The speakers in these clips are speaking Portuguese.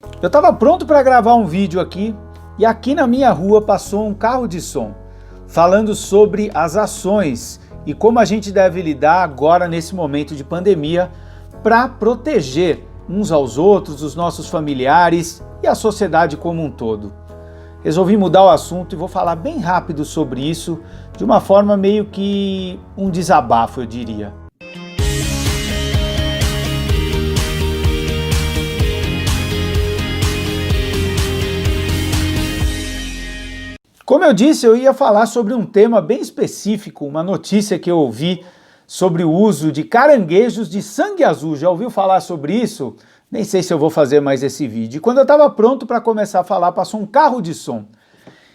Eu estava pronto para gravar um vídeo aqui e aqui na minha rua passou um carro de som falando sobre as ações e como a gente deve lidar agora nesse momento de pandemia para proteger uns aos outros, os nossos familiares e a sociedade como um todo. Resolvi mudar o assunto e vou falar bem rápido sobre isso, de uma forma meio que um desabafo, eu diria. Como eu disse, eu ia falar sobre um tema bem específico, uma notícia que eu ouvi sobre o uso de caranguejos de sangue azul. Já ouviu falar sobre isso? Nem sei se eu vou fazer mais esse vídeo. E quando eu estava pronto para começar a falar, passou um carro de som,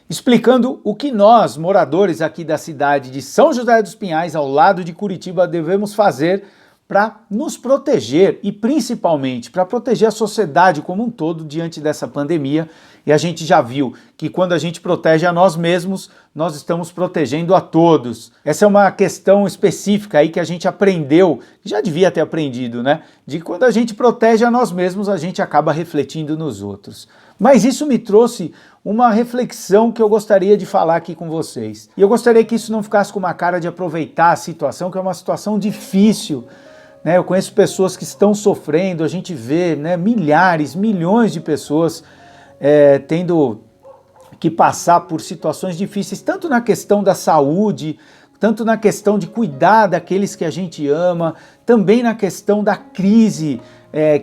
explicando o que nós, moradores aqui da cidade de São José dos Pinhais, ao lado de Curitiba, devemos fazer para nos proteger e principalmente para proteger a sociedade como um todo diante dessa pandemia. E a gente já viu que quando a gente protege a nós mesmos, nós estamos protegendo a todos. Essa é uma questão específica aí que a gente aprendeu, já devia ter aprendido, né? De que quando a gente protege a nós mesmos, a gente acaba refletindo nos outros. Mas isso me trouxe uma reflexão que eu gostaria de falar aqui com vocês. E eu gostaria que isso não ficasse com uma cara de aproveitar a situação, que é uma situação difícil. Eu conheço pessoas que estão sofrendo, a gente vê milhares, milhões de pessoas tendo que passar por situações difíceis, tanto na questão da saúde, tanto na questão de cuidar daqueles que a gente ama, também na questão da crise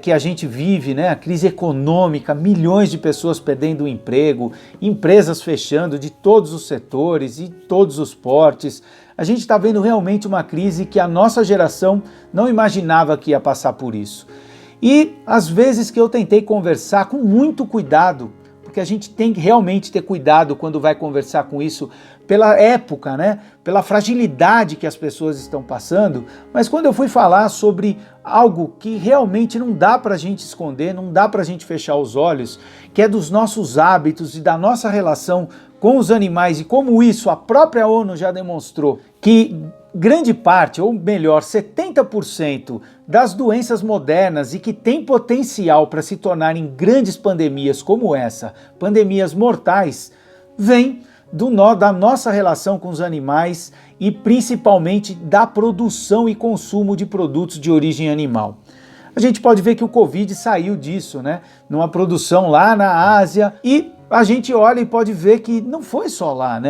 que a gente vive, a crise econômica, milhões de pessoas perdendo o emprego, empresas fechando de todos os setores e todos os portes. A gente está vendo realmente uma crise que a nossa geração não imaginava que ia passar por isso. E às vezes que eu tentei conversar com muito cuidado, porque a gente tem que realmente ter cuidado quando vai conversar com isso, pela época, pela fragilidade que as pessoas estão passando, mas quando eu fui falar sobre algo que realmente não dá para a gente esconder, não dá para a gente fechar os olhos, que é dos nossos hábitos e da nossa relação com os animais e como isso a própria ONU já demonstrou, que grande parte, ou melhor, 70% das doenças modernas e que têm potencial para se tornarem grandes pandemias como essa, pandemias mortais, vem da nossa relação com os animais e principalmente da produção e consumo de produtos de origem animal. A gente pode ver que o Covid saiu disso, numa produção lá na Ásia, e a gente olha e pode ver que não foi só lá,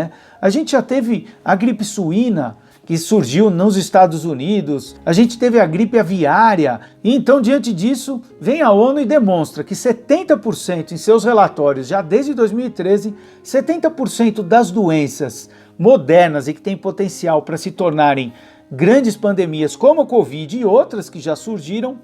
A gente já teve a gripe suína, que surgiu nos Estados Unidos, a gente teve a gripe aviária, e então diante disso vem a ONU e demonstra que 70% em seus relatórios, já desde 2013, 70% das doenças modernas e que têm potencial para se tornarem grandes pandemias como a Covid e outras que já surgiram,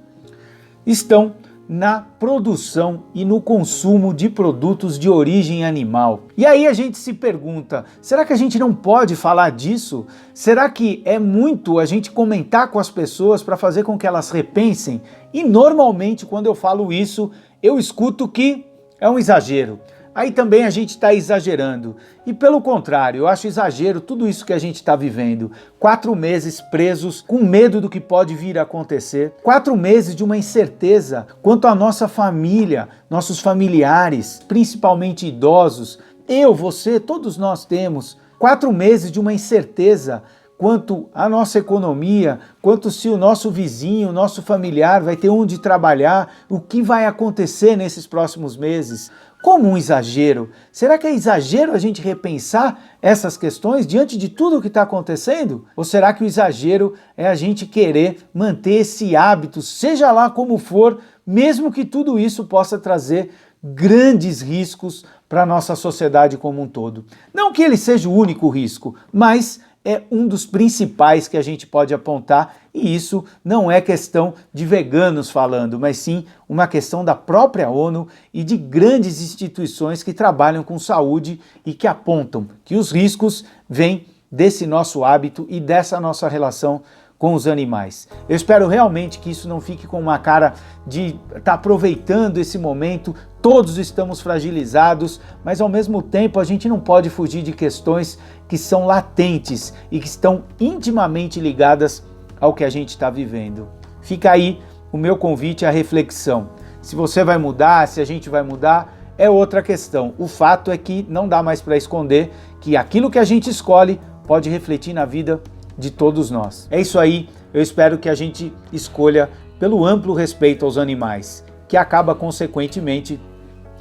estão na produção e no consumo de produtos de origem animal. E aí a gente se pergunta, será que a gente não pode falar disso? Será que é muito a gente comentar com as pessoas para fazer com que elas repensem? E normalmente quando eu falo isso, eu escuto que é um exagero. Aí também a gente está exagerando. E pelo contrário, eu acho exagero tudo isso que a gente está vivendo. 4 meses presos, com medo do que pode vir a acontecer. 4 meses de uma incerteza quanto à nossa família, nossos familiares, principalmente idosos. Eu, você, todos nós temos. 4 meses de uma incerteza quanto à nossa economia, quanto se o nosso vizinho, o nosso familiar vai ter onde trabalhar, o que vai acontecer nesses próximos meses. Como um exagero? Será que é exagero a gente repensar essas questões diante de tudo o que está acontecendo? Ou será que o exagero é a gente querer manter esse hábito, seja lá como for, mesmo que tudo isso possa trazer grandes riscos para a nossa sociedade como um todo? Não que ele seja o único risco, mas é um dos principais que a gente pode apontar, e isso não é questão de veganos falando, mas sim uma questão da própria ONU e de grandes instituições que trabalham com saúde e que apontam que os riscos vêm desse nosso hábito e dessa nossa relação com os animais. Eu espero realmente que isso não fique com uma cara de estar aproveitando esse momento, todos estamos fragilizados, mas ao mesmo tempo a gente não pode fugir de questões que são latentes e que estão intimamente ligadas ao que a gente está vivendo. Fica aí o meu convite à reflexão. Se você vai mudar, se a gente vai mudar, é outra questão. O fato é que não dá mais para esconder que aquilo que a gente escolhe pode refletir na vida de todos nós. É isso aí, eu espero que a gente escolha pelo amplo respeito aos animais, que acaba consequentemente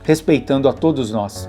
respeitando a todos nós.